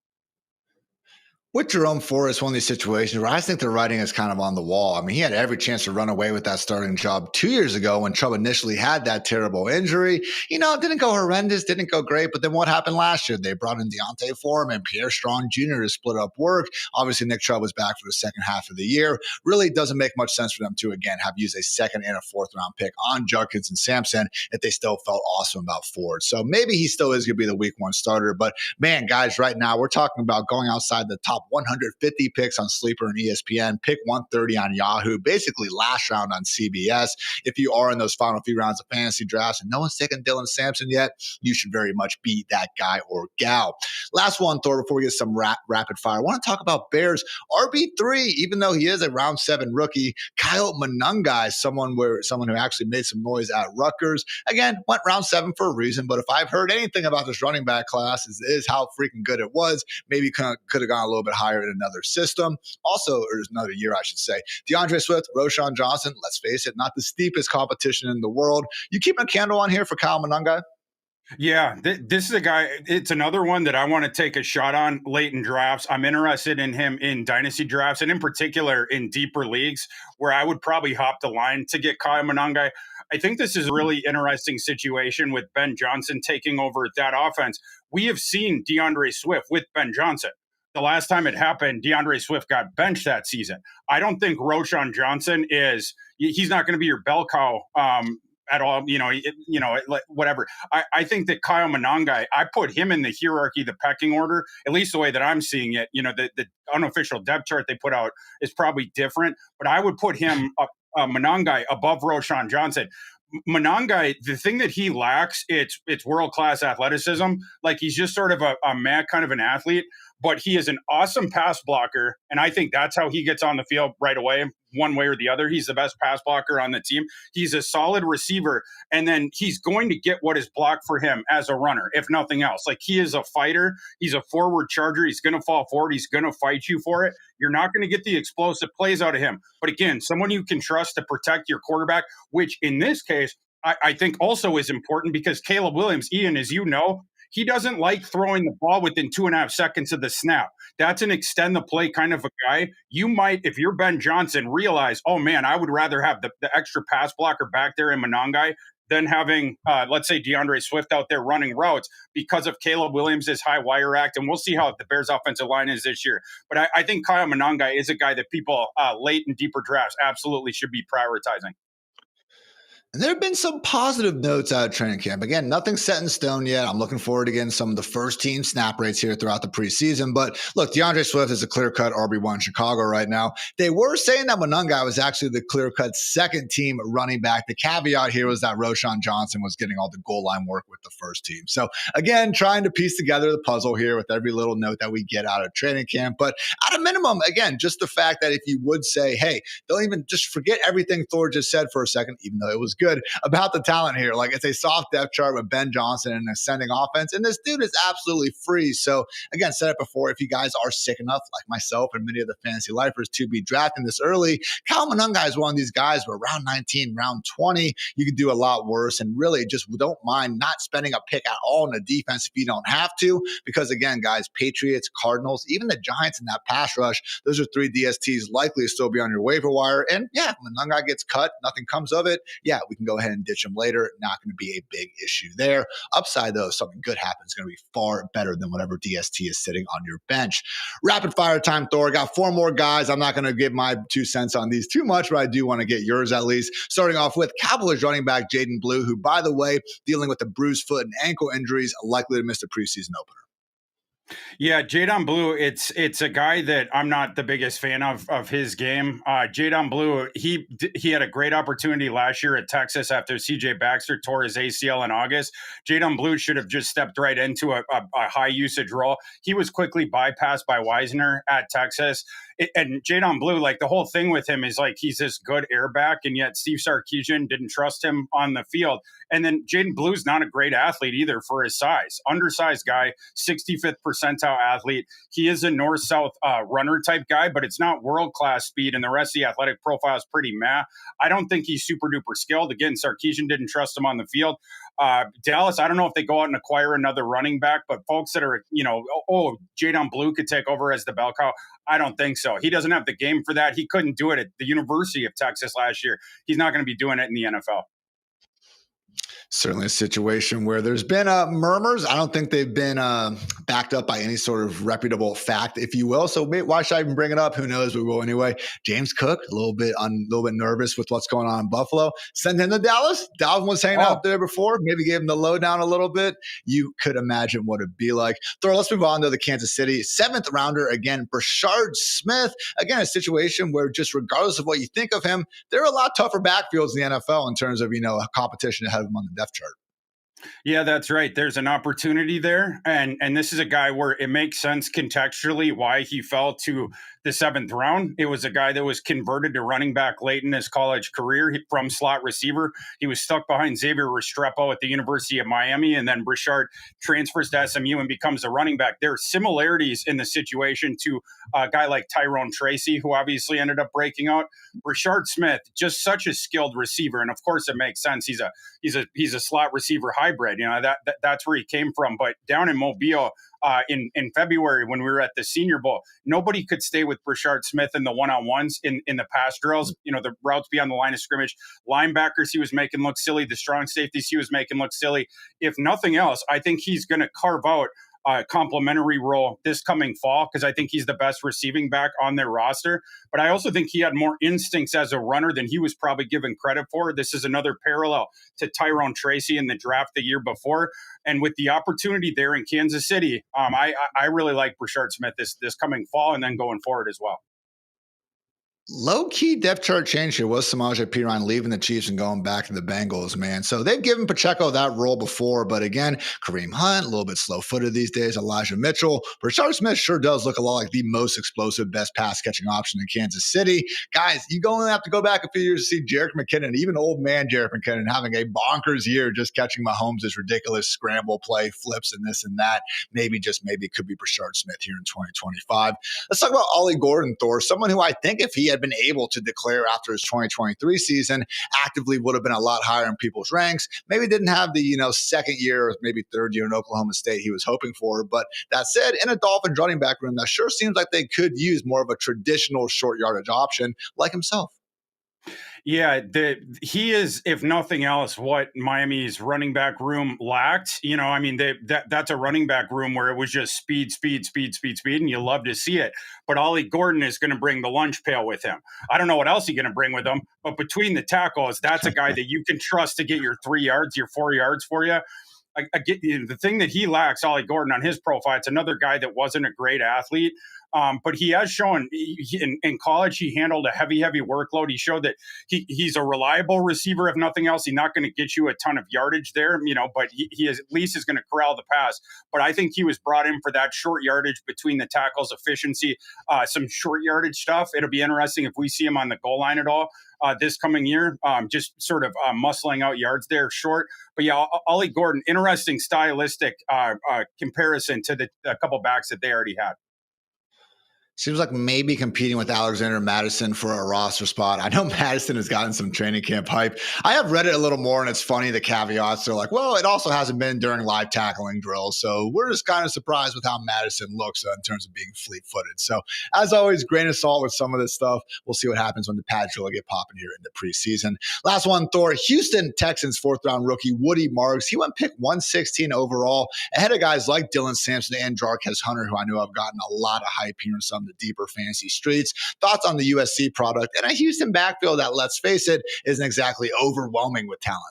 Speaker 1: With Jerome Ford, it's one of these situations where I think the writing is kind of on the wall. I mean, he had every chance to run away with that starting job 2 years ago when Chubb initially had that terrible injury. You know, it didn't go horrendous, didn't go great, but then what happened last year? They brought in Deontay Foreman and Pierre Strong Jr. to split up work. Obviously, Nick Chubb was back for the second half of the year. Really doesn't make much sense for them to, again, have used a second and a 4th-round pick on Judkins and Samson if they still felt awesome about Ford. So maybe he still is going to be the week 1 starter. But, man, guys, right now we're talking about going outside the top 150 picks on Sleeper and ESPN, pick 130 on Yahoo, basically last round on CBS. If you are in those final few rounds of fantasy drafts and no one's taken Dylan Samson yet, you should very much be that guy or gal. Last one, Thor, before we get some rapid fire, I want to talk about Bears RB3, even though he is a round 7 rookie. Kyle Manungi, someone who actually made some noise at Rutgers. Again, went round 7 for a reason, but if I've heard anything about this running back class is how freaking good it was. Maybe could have gone a little bit higher in another system. Also, or another year, I should say. DeAndre Swift, Roschon Johnson, let's face it, not the steepest competition in the world. You keeping a candle on here for Kyle Manungi?
Speaker 2: Yeah, this is a guy, it's another one that I want to take a shot on late in drafts. I'm interested in him in dynasty drafts and in particular in deeper leagues where I would probably hop the line to get Kyle Manungi. I think this is a really interesting situation with Ben Johnson taking over that offense. We have seen DeAndre Swift with Ben Johnson. The last time it happened, DeAndre Swift got benched that season. I don't think Roschon Johnson he's not going to be your bell cow at all, whatever. I think that Kyle Manungi, I put him in the hierarchy, the pecking order, at least the way that I'm seeing it. You know, the unofficial depth chart they put out is probably different, but I would put him up, Manungi above Roschon Johnson. Manungi, the thing that he lacks, it's world class athleticism. Like he's just sort of a mad kind of an athlete, but he is an awesome pass blocker, and I think that's how he gets on the field right away, one way or the other. He's the best pass blocker on the team. He's a solid receiver, and then he's going to get what is blocked for him as a runner, if nothing else. Like he is a fighter. He's a forward charger. He's going to fall forward. He's going to fight you for it. You're not going to get the explosive plays out of him. But again, someone you can trust to protect your quarterback, which in this case, I think also is important because Caleb Williams, Ian, as you know, he doesn't like throwing the ball within 2.5 seconds of the snap. That's an extend the play kind of a guy. You might, if you're Ben Johnson, realize, oh man, I would rather have the extra pass blocker back there in Manungi than having, let's say, DeAndre Swift out there running routes because of Caleb Williams' high wire act. And we'll see how the Bears offensive line is this year. But I think Kyle Manungi is a guy that people late in deeper drafts absolutely should be prioritizing.
Speaker 1: And there have been some positive notes out of training camp. Again, nothing set in stone yet. I'm looking forward to getting some of the first team snap rates here throughout the preseason. But look, DeAndre Swift is a clear-cut RB1 in Chicago right now. They were saying that Manungi was actually the clear-cut second team running back. The caveat here was that Roschon Johnson was getting all the goal line work with the first team. So again, trying to piece together the puzzle here with every little note that we get out of training camp. But at a minimum, again, just the fact that if you would say, hey, don't even just forget everything Thor just said for a second, even though it was good, about the talent here. Like it's a soft depth chart with Ben Johnson and an ascending offense. And this dude is absolutely free. So again, said it before, if you guys are sick enough, like myself and many of the fantasy lifers, to be drafting this early, Kyle Manungi is one of these guys where round 19, round 20, you could do a lot worse. And really just don't mind not spending a pick at all in the defense if you don't have to. Because again, guys, Patriots, Cardinals, even the Giants in that pass rush, those are 3 DSTs likely to still be on your waiver wire. And yeah, Manungi gets cut, nothing comes of it. Yeah, we can go ahead and ditch him later. Not going to be a big issue there. Upside, though, if something good happens, going to be far better than whatever DST is sitting on your bench. Rapid fire time, Thor. Got 4 more guys. I'm not going to give my 2 cents on these too much, but I do want to get yours at least. Starting off with Cowboys running back Jaydon Blue, who, by the way, dealing with the bruised foot and ankle injuries, likely to miss the preseason opener.
Speaker 2: Yeah, Jaydon Blue, it's a guy that I'm not the biggest fan of his game. Jaydon Blue, he had a great opportunity last year at Texas after C.J. Baxter tore his ACL in August. Jaydon Blue should have just stepped right into a high usage role. He was quickly bypassed by Wisner at Texas. And Jaydon Blue, like the whole thing with him is like he's this good airback, and yet Steve Sarkisian didn't trust him on the field. And then Jaydon Blue's not a great athlete either for his size. Undersized guy, 65th percentile athlete. He is a north-south runner type guy, but it's not world-class speed, and the rest of the athletic profile is pretty meh. I don't think he's super-duper skilled. Again, Sarkisian didn't trust him on the field. Dallas, I don't know if they go out and acquire another running back, but folks that are, Jaydon Blue could take over as the bell cow. I don't think so. He doesn't have the game for that. He couldn't do it at the University of Texas last year. He's not going to be doing it in the NFL.
Speaker 1: Certainly a situation where there's been murmurs. I don't think they've been backed up by any sort of reputable fact, if you will. So why should I even bring it up? Who knows? We will anyway. James Cook, a little bit nervous with what's going on in Buffalo. Send him to Dallas. Dalvin was hanging out there before. Maybe gave him the lowdown a little bit. You could imagine what it'd be like. Thor, let's move on to the Kansas City 7th rounder again. Bashard Smith. Again, a situation where just regardless of what you think of him, there are a lot tougher backfields in the NFL in terms of a competition ahead of him on the depth chart.
Speaker 2: Yeah, that's right. There's an opportunity there. And this is a guy where it makes sense contextually why he fell to the 7th round. It was a guy that was converted to running back late in his college career from slot receiver. He was stuck behind Xavier Restrepo at the University of Miami, and then Bashard transfers to SMU and becomes a running back. There are similarities in the situation to a guy like Tyrone Tracy, who obviously ended up breaking out. Bashard Smith, just such a skilled receiver. And of course it makes sense. He's a slot receiver hybrid. That's where he came from. But down in Mobile, in February when we were at the Senior Bowl, nobody could stay with Bashard Smith in the one-on-ones in the pass drills. The routes beyond the line of scrimmage. Linebackers he was making look silly. The strong safeties he was making look silly. If nothing else, I think he's going to carve out a complimentary role this coming fall because I think he's the best receiving back on their roster. But I also think he had more instincts as a runner than he was probably given credit for. This is another parallel to Tyrone Tracy in the draft the year before. And with the opportunity there in Kansas City, I really like Bashard Smith this coming fall and then going forward as well.
Speaker 1: Low-key depth chart change here was Samaje Perine leaving the Chiefs and going back to the Bengals, man. So they've given Pacheco that role before, but again, Kareem Hunt, a little bit slow-footed these days, Elijah Mitchell. Bashard Smith sure does look a lot like the most explosive, best pass-catching option in Kansas City. Guys, you only have to go back a few years to see Jerick McKinnon, even old man Jerick McKinnon, having a bonkers year just catching Mahomes' ridiculous scramble play, flips and this and that. Maybe, just maybe, it could be Bashard Smith here in 2025. Let's talk about Olly Gordon, Thor, someone who I think if he had been able to declare after his 2023 season, actively would have been a lot higher in people's ranks. Maybe didn't have the, second year or maybe third year in Oklahoma State he was hoping for. But that said, in a Dolphins running back room, that sure seems like they could use more of a traditional short yardage option like himself.
Speaker 2: Yeah, he is, if nothing else, what Miami's running back room lacked. That's a running back room where it was just speed, and you love to see it. But Olly Gordon is going to bring the lunch pail with him. I don't know what else he's going to bring with him, but between the tackles, that's a guy that you can trust to get your 3 yards, your 4 yards for you. I get the thing that he lacks, Olly Gordon, on his profile. It's another guy that wasn't a great athlete, but he has shown in college he handled a heavy workload. He showed that he's a reliable receiver, if nothing else. He's not going to get you a ton of yardage there, but he at least is going to corral the pass. But I think he was brought in for that short yardage between the tackles, efficiency, some short yardage stuff. It'll be interesting if we see him on the goal line at all this coming year, just sort of muscling out yards there short. But yeah, Olly Gordon, interesting stylistic comparison to a couple backs that they already had.
Speaker 1: Seems like maybe competing with Alexander Madison for a roster spot. I know Madison has gotten some training camp hype. I have read it a little more, and it's funny, the caveats are like, well, it also hasn't been during live tackling drills. So we're just kind of surprised with how Madison looks in terms of being fleet-footed. So as always, grain of salt with some of this stuff. We'll see what happens when the pads really get popping here in the preseason. Last one, Thor. Houston Texans fourth-round rookie Woody Marks. He went pick 116 overall, ahead of guys like Dylan Sampson and Jarquez Hunter, who I know have gotten a lot of hype here in some the deeper fantasy streets. Thoughts on the USC product and a Houston backfield that, let's face it, isn't exactly overwhelming with talent?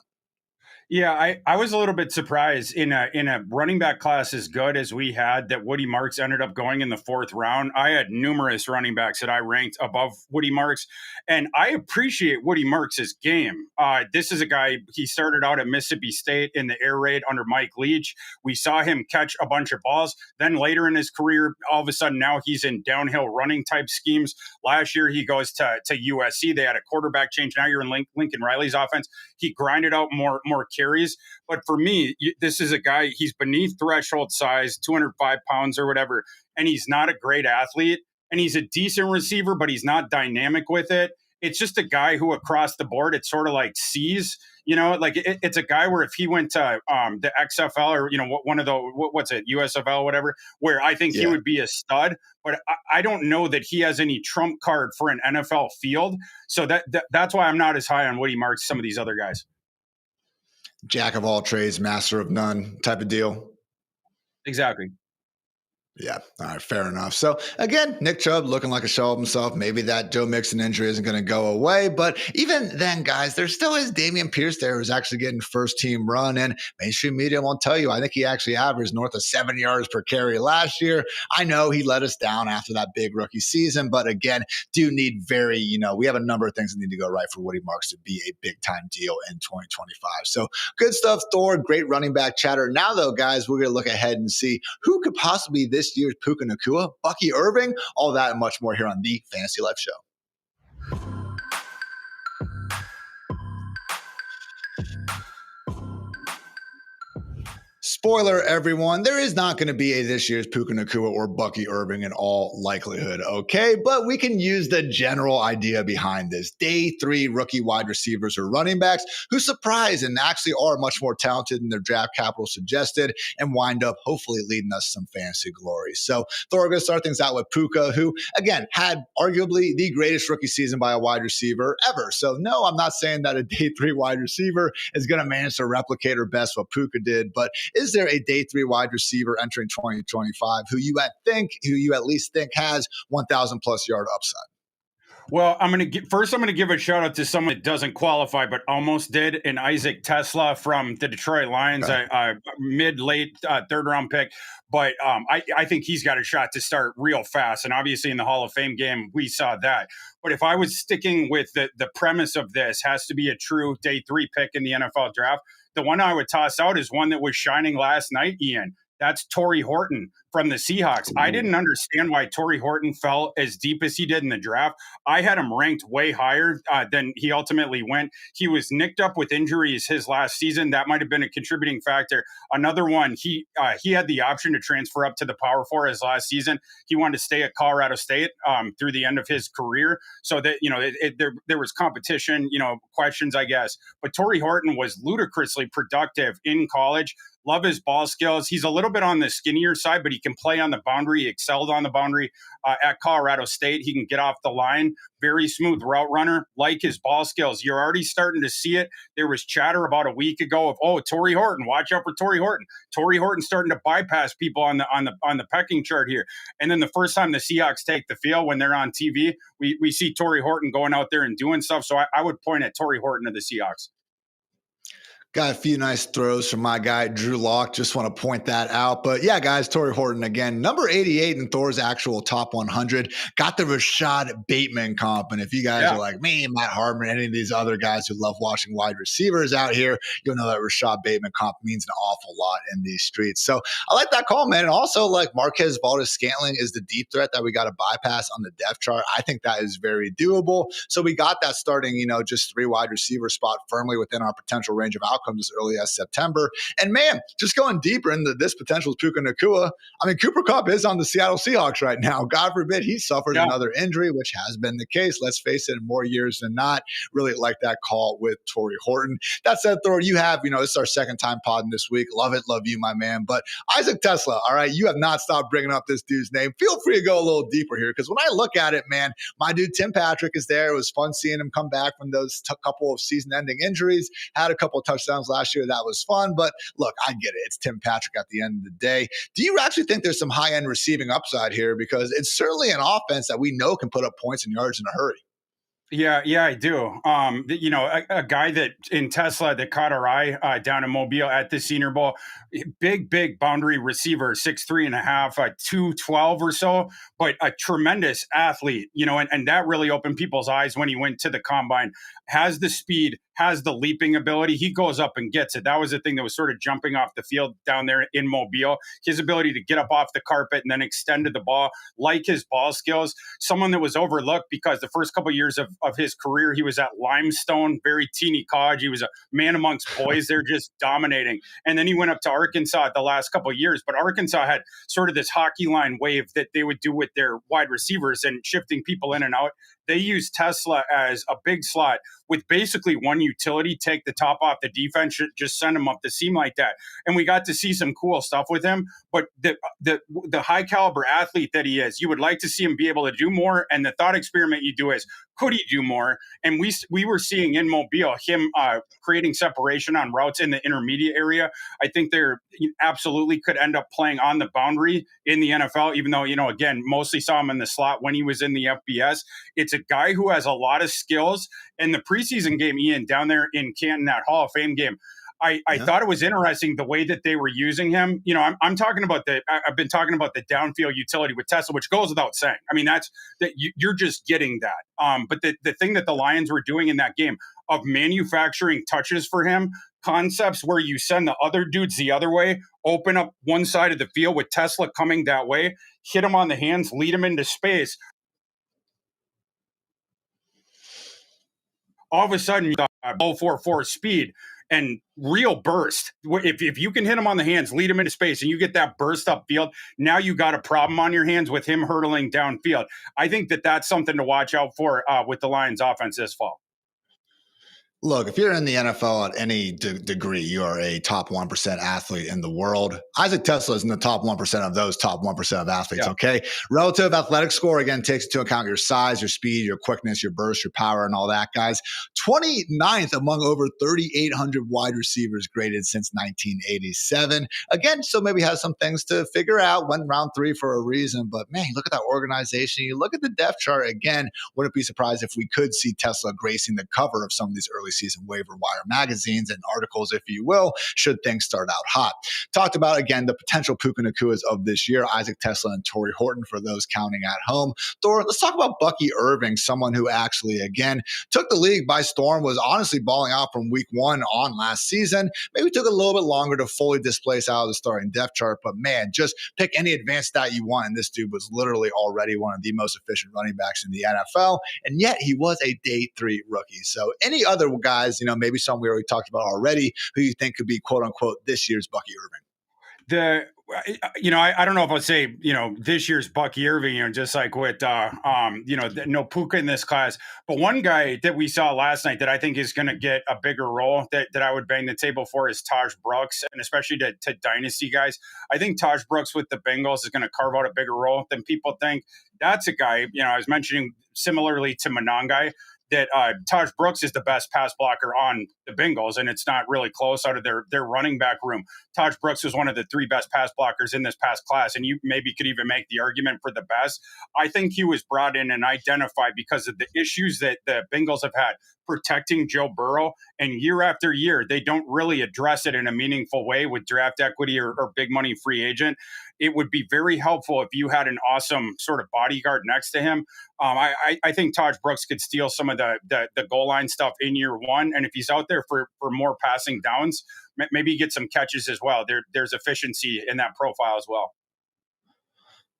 Speaker 2: Yeah, I was a little bit surprised in a running back class as good as we had that Woody Marks ended up going in the fourth round. I had numerous running backs that I ranked above Woody Marks, and I appreciate Woody Marks' game. This is a guy, he started out at Mississippi State in the air raid under Mike Leach. We saw him catch a bunch of balls. Then later in his career, all of a sudden now he's in downhill running type schemes. Last year he goes to USC. They had a quarterback change. Now you're in Lincoln Riley's offense. He grinded out more carries. But for me, this is a guy, he's beneath threshold size, 205 pounds or whatever, and he's not a great athlete. And he's a decent receiver, but he's not dynamic with it. It's just a guy who across the board, it's sort of like sees, it's a guy where if he went to the XFL or, one of the, what's it, USFL, whatever, where I think he would be a stud, but I don't know that he has any trump card for an NFL field. So that's why I'm not as high on Woody Marks as some of these other guys.
Speaker 1: Jack of all trades, master of none type of deal.
Speaker 2: Exactly.
Speaker 1: Yeah. All right. Fair enough. So again, Nick Chubb looking like a shell of himself. Maybe that Joe Mixon injury isn't going to go away, but even then, guys, there still is Dameon Pierce there who's actually getting first team run, and mainstream media won't tell you. I think he actually averaged north of 7 yards per carry last year. I know he let us down after that big rookie season, but again, do need we have a number of things that need to go right for Woody Marks to be a big time deal in 2025. So good stuff, Thor. Great running back chatter. Now though, guys, we're going to look ahead and see who could possibly be this year's Puka Nacua, Bucky Irving, all that and much more here on the Fantasy Life Show. Spoiler, everyone, there is not going to be a this year's Puka Nacua or Bucky Irving in all likelihood, okay? But we can use the general idea behind this. Day 3 rookie wide receivers or running backs who surprise and actually are much more talented than their draft capital suggested and wind up hopefully leading us some fantasy glory. So Thor, we're going to start things out with Puka, who, again, had arguably the greatest rookie season by a wide receiver ever. So no, I'm not saying that a day 3 wide receiver is going to manage to replicate or best what Puka did, but is there a day 3 wide receiver entering 2025 who you at least think has 1,000 plus yard upside?
Speaker 2: Well, I'm going to give a shout out to someone that doesn't qualify, but almost did, and Isaac Tesla from the Detroit Lions, late third round pick. But I think he's got a shot to start real fast. And obviously in the Hall of Fame game, we saw that. But if I was sticking with the premise of this has to be a true day 3 pick in the NFL draft, the one I would toss out is one that was shining last night, Ian. That's Tory Horton from the Seahawks. I didn't understand why Tory Horton fell as deep as he did in the draft. I had him ranked way higher than he ultimately went. He was nicked up with injuries his last season. That might have been a contributing factor. Another one, he had the option to transfer up to the Power 4 his last season. He wanted to stay at Colorado State through the end of his career. So that, there was competition, questions, I guess. But Tory Horton was ludicrously productive in college. Love his ball skills. He's a little bit on the skinnier side, but he can play on the boundary. He excelled on the boundary at Colorado State. He can get off the line. Very smooth route runner. Like his ball skills. You're already starting to see it. There was chatter about a week ago of, Tory Horton. Watch out for Tory Horton. Tory Horton starting to bypass people on the pecking chart here. And then the first time the Seahawks take the field when they're on TV, we see Tory Horton going out there and doing stuff. So I would point at Tory Horton of the Seahawks.
Speaker 1: Got a few nice throws from my guy, Drew Lock. Just want to point that out. But yeah, guys, Tory Horton again, number 88 in Thor's actual top 100. Got the Rashad Bateman comp. And if you guys are like me, Matt Hardman, any of these other guys who love watching wide receivers out here, you'll know that Rashad Bateman comp means an awful lot in these streets. So I like that call, man. And also, like, Marquez Valdes-Scantling is the deep threat that we got to bypass on the depth chart. I think that is very doable. So we got that starting, just 3 wide receiver spot firmly within our potential range of outcomes as early as September. And man, just going deeper into this potential is Puka Nacua. I mean, Cooper Kupp is on the Seattle Seahawks right now. God forbid he suffers another injury, which has been the case. Let's face it, more years than not. Really like that call with Tory Horton. That said, Thor, you have, this is our second time podding this week. Love it. Love you, my man. But Isaac Tesla, all right, you have not stopped bringing up this dude's name. Feel free to go a little deeper here, because when I look at it, man, my dude Tim Patrick is there. It was fun seeing him come back from those couple of season-ending injuries. Had a couple of touchdowns last year. That was fun. But look, I get it. It's Tim Patrick at the end of the day. Do you actually think there's some high-end receiving upside here? Because it's certainly an offense that we know can put up points and yards in a hurry.
Speaker 2: Yeah, I do. A guy that in Tesla that caught our eye down in Mobile at the Senior Bowl, big boundary receiver, 6'3.5", 212 or so, but a tremendous athlete, and that really opened people's eyes when he went to the combine. Has the speed, has the leaping ability. He goes up and gets it. That was the thing that was sort of jumping off the field down there in Mobile. His ability to get up off the carpet and then extend to the ball, like his ball skills. Someone that was overlooked because the first couple of years of his career, he was at Limestone, very teeny college. He was a man amongst boys. They're just dominating. And then he went up to Arkansas the last couple of years. But Arkansas had sort of this hockey line wave that they would do with their wide receivers and shifting people in and out. They used Tesla as a big slot with basically one utility, take the top off the defense, just send him up the seam like that. And we got to see some cool stuff with him. But the high caliber athlete that he is, you would like to see him be able to do more. And the thought experiment you do is, could he do more? And we were seeing in Mobile him creating separation on routes in the intermediate area. I think they're absolutely could end up playing on the boundary in the NFL, even though, again, mostly saw him in the slot when he was in the FBS. It's a guy who has a lot of skills. And the preseason game, Ian, down there in Canton, that Hall of Fame game, I thought it was interesting the way that they were using him. I'm talking about I've been talking about the downfield utility with Tesla, which goes without saying. I mean, you're just getting that. But the thing that the Lions were doing in that game of manufacturing touches for him, concepts where you send the other dudes the other way, open up one side of the field with Tesla coming that way, hit him on the hands, lead him into space. All of a sudden, you got 4.4 speed and real burst. If you can hit him on the hands, lead him into space, and you get that burst upfield, now you got a problem on your hands with him hurtling downfield. I think that's something to watch out for with the Lions offense this fall.
Speaker 1: Look, if you're in the NFL at any degree, you are a top 1% athlete in the world. Isaac Tesla is in the top 1% of those top 1% of athletes, okay? Relative athletic score, again, takes into account your size, your speed, your quickness, your burst, your power, and all that, guys. 29th among over 3,800 wide receivers graded since 1987. Again, still maybe has some things to figure out. Went round 3 for a reason, but man, look at that organization. You look at the depth chart again. Wouldn't be surprised if we could see Tesla gracing the cover of some of these early season waiver wire magazines and articles, if you will, should things start out hot. Talked about, again, the potential Puka Nakuas of this year, Isaac Tesla and Tory Horton for those counting at home. Thor, let's talk about Bucky Irving, someone who actually, again, took the league by storm, was honestly balling out from week 1 on last season. Maybe took a little bit longer to fully displace out of the starting depth chart, but man, just pick any advanced stat you want, and this dude was literally already one of the most efficient running backs in the NFL, and yet he was a day 3 rookie. So any other guys, maybe some we already talked about already, who you think could be quote unquote this year's Bucky Irving?
Speaker 2: I don't know if I'd say, this year's Bucky Irving, just like with, no Puka in this class. But one guy that we saw last night that I think is going to get a bigger role that I would bang the table for is Taj Brooks, and especially to dynasty guys. I think Taj Brooks with the Bengals is going to carve out a bigger role than people think. That's a guy, I was mentioning similarly to Manungi, that Taj Brooks is the best pass blocker on the Bengals, and it's not really close out of their running back room. Taj Brooks was one of the 3 best pass blockers in this past class, and you maybe could even make the argument for the best. I think he was brought in and identified because of the issues that the Bengals have had protecting Joe Burrow, and year after year, they don't really address it in a meaningful way with draft equity or big money free agent. It would be very helpful if you had an awesome sort of bodyguard next to him. I think Taj Brooks could steal some of the goal line stuff in year 1. And if he's out there for more passing downs, maybe get some catches as well. There's efficiency in that profile as well.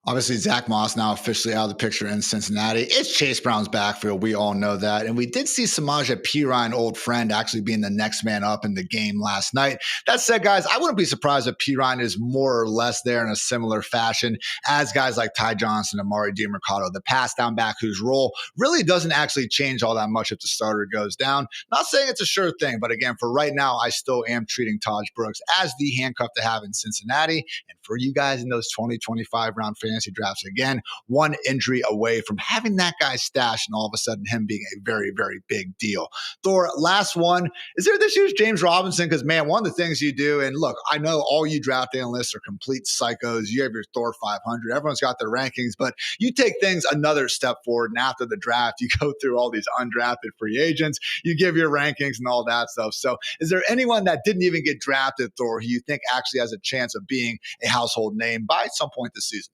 Speaker 1: Obviously, Zach Moss now officially out of the picture in Cincinnati. It's Chase Brown's backfield. We all know that. And we did see Samaje Perine, old friend, actually being the next man up in the game last night. That said, guys, I wouldn't be surprised if Perine is more or less there in a similar fashion as guys like Ty Johnson, Amari DiMercado, the pass down back whose role really doesn't actually change all that much if the starter goes down. Not saying it's a sure thing, but again, for right now, I still am treating Taj Brooks as the handcuff to have in Cincinnati. And for you guys in those 2025 round fantasy drafts, again, one injury away from having that guy stashed and all of a sudden him being a very, very big deal. Thor, last one. Is there this year's James Robinson? Because, man, one of the things you do, and look, I know all you draft analysts are complete psychos. You have your Thor 500. Everyone's got their rankings, but you take things another step forward. And after the draft, you go through all these undrafted free agents. You give your rankings and all that stuff. So is there anyone that didn't even get drafted, Thor, who you think actually has a chance of being a household name by some point this season?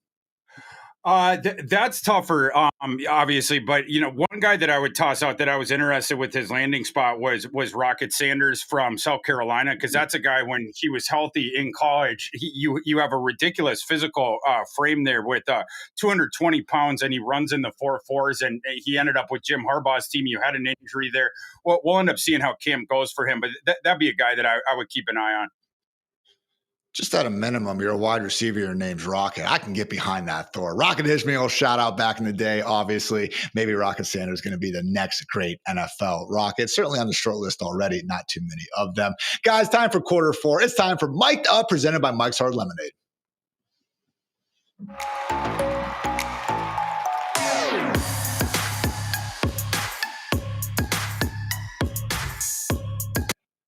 Speaker 2: That's tougher, obviously. But, one guy that I would toss out that I was interested with his landing spot was Rocket Sanders from South Carolina, because that's a guy when he was healthy in college, you have a ridiculous physical frame there with 220 pounds, and he runs in the 4.4s, and he ended up with Jim Harbaugh's team. You had an injury there. Well, we'll end up seeing how camp goes for him, but that'd be a guy that I would keep an eye on.
Speaker 1: Just at a minimum, you're a wide receiver, your name's Rocket. I can get behind that, Thor. Rocket Ishmael, shout out back in the day, obviously. Maybe Rocket Sanders is going to be the next great NFL Rocket. Certainly on the short list already, not too many of them. Guys, time for quarter 4. It's time for Mic'd Up, presented by Mike's Hard Lemonade.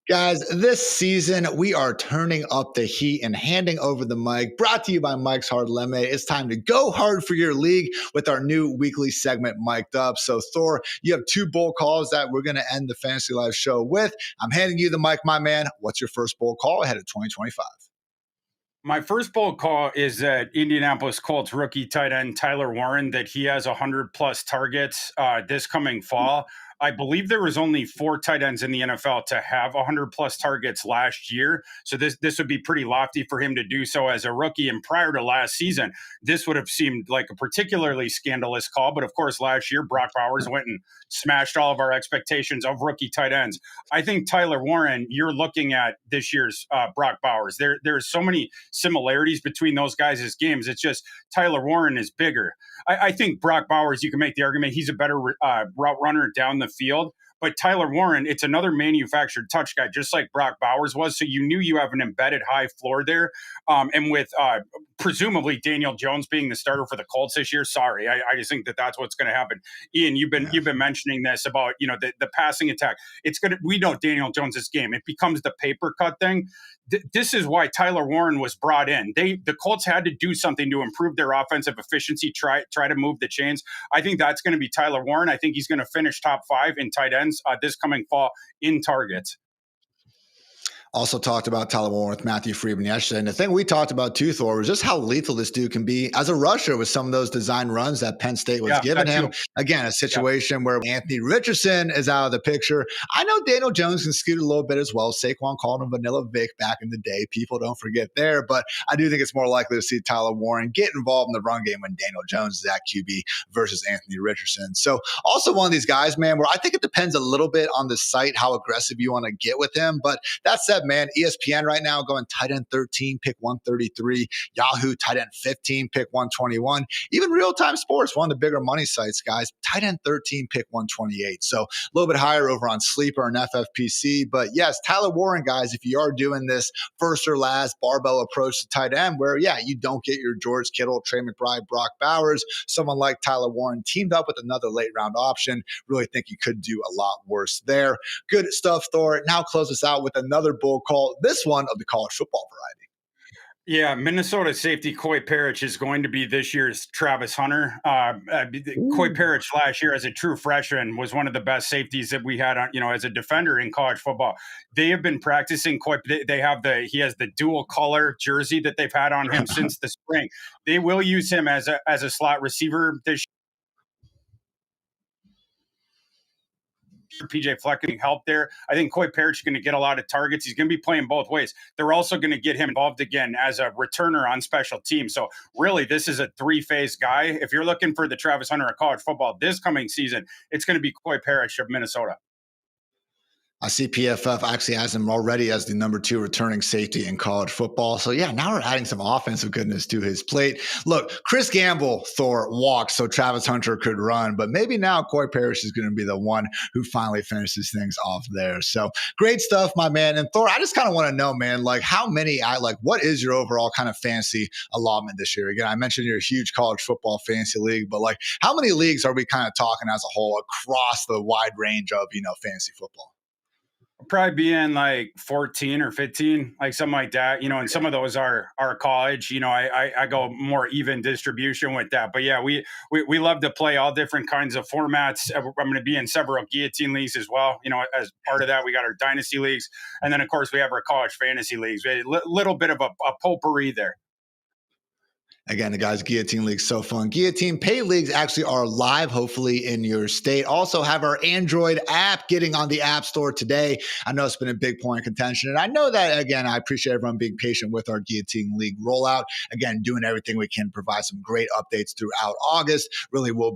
Speaker 1: Guys, this season, we are turning up the heat and handing over the mic. Brought to you by Mike's Hard Lemonade. It's time to go hard for your league with our new weekly segment, Mic'd Up. So, Thor, you have 2 bold calls that we're going to end the Fantasy Live show with. I'm handing you the mic, my man. What's your first bold call ahead of 2025?
Speaker 2: My first bold call is that Indianapolis Colts rookie tight end Tyler Warren, that he has 100-plus targets this coming fall. I believe there was only 4 tight ends in the NFL to have 100-plus targets last year. So this would be pretty lofty for him to do so as a rookie. And prior to last season, this would have seemed like a particularly scandalous call. But of course, last year, Brock Bowers went and smashed all of our expectations of rookie tight ends. I think Tyler Warren, you're looking at this year's Brock Bowers. There's so many similarities between those guys' games. It's just Tyler Warren is bigger. I think Brock Bowers, you can make the argument he's a better route runner down the field, But Tyler Warren, it's another manufactured touch guy, just like Brock Bowers was. So you knew you have an embedded high floor there. And with presumably Daniel Jones being the starter for the Colts this year, sorry, I just think that that's what's going to happen. Ian, you've been mentioning this about the passing attack. We know Daniel Jones's game. It becomes the paper cut thing. This is why Tyler Warren was brought in. The Colts had to do something to improve their offensive efficiency, try to move the chains. I think that's going to be Tyler Warren. I think he's going to finish top 5 in tight ends this coming fall in targets.
Speaker 1: Also talked about Tyler Warren with Matthew Freeman yesterday. And the thing we talked about too, Thor, was just how lethal this dude can be as a rusher with some of those design runs that Penn State was giving him. Again, a situation where Anthony Richardson is out of the picture. I know Daniel Jones can scoot a little bit as well. Saquon called him Vanilla Vic back in the day. People don't forget there. But I do think it's more likely to see Tyler Warren get involved in the run game when Daniel Jones is at QB versus Anthony Richardson. So also one of these guys, man, where I think it depends a little bit on the site, how aggressive you want to get with him. But that said, man, ESPN right now going tight end 13, pick 133. Yahoo, tight end 15, pick 121. Even Real Time Sports, one of the bigger money sites, guys, tight end 13, pick 128. So a little bit higher over on Sleeper and FFPC. But yes, Tyler Warren, guys, if you are doing this first or last barbell approach to tight end where, you don't get your George Kittle, Trey McBride, Brock Bowers, someone like Tyler Warren teamed up with another late round option, really think you could do a lot worse there. Good stuff, Thor. Now close us out with another bull call, this one of the college football variety.
Speaker 2: Yeah, Minnesota safety Coy Parrish is going to be this year's Travis Hunter. Coy Parrish last year as a true freshman was one of the best safeties that we had, as a defender in college football. They have been practicing Coy. He has the dual color jersey that they've had on him since the spring. They will use him as a slot receiver this PJ Fleck getting help there. I think Coy Parrish is going to get a lot of targets. He's going to be playing both ways. They're also going to get him involved again as a returner on special teams. So really, this is a 3-phase guy. If you're looking for the Travis Hunter of college football this coming season, it's going to be Coy Parrish of Minnesota.
Speaker 1: I see PFF actually has him already as the number 2 returning safety in college football. So now we're adding some offensive goodness to his plate. Look, Chris Gamble, Thor, walked so Travis Hunter could run, but maybe now Coy Parrish is going to be the one who finally finishes things off there. So great stuff, my man. And Thor, I just kind of want to know, man, what is your overall kind of fantasy allotment this year? Again, I mentioned you're a huge college football fantasy league, but how many leagues are we kind of talking as a whole across the wide range of, fantasy football?
Speaker 2: Probably be in 14 or 15, something like that, and some of those are college, I go more even distribution with that. But yeah, we love to play all different kinds of formats. I'm going to be in several guillotine leagues as well. As part of that, we got our dynasty leagues. And then of course we have our college fantasy leagues, a little bit of a potpourri there.
Speaker 1: Again, the guys' Guillotine League, so fun. Guillotine Pay Leagues actually are live, hopefully, in your state. Also have our Android app getting on the App Store today. I know it's been a big point of contention. And I know that, again, I appreciate everyone being patient with our Guillotine League rollout. Again, doing everything we can to provide some great updates throughout August. Really will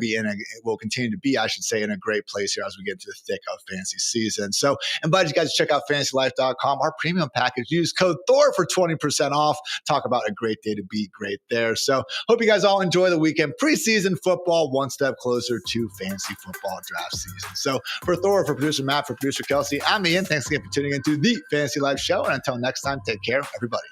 Speaker 1: continue to be, I should say, in a great place here as we get into the thick of fantasy season. So invite you guys to check out fantasylife.com, our premium package. Use code Thor for 20% off. Talk about a great day to be great there. So hope you guys all enjoy the weekend. Preseason football, one step closer to fantasy football draft season. So for Thor, for producer Matt, for producer Kelsey, I'm Ian. Thanks again for tuning into the Fantasy Life Show. And until next time, take care, everybody.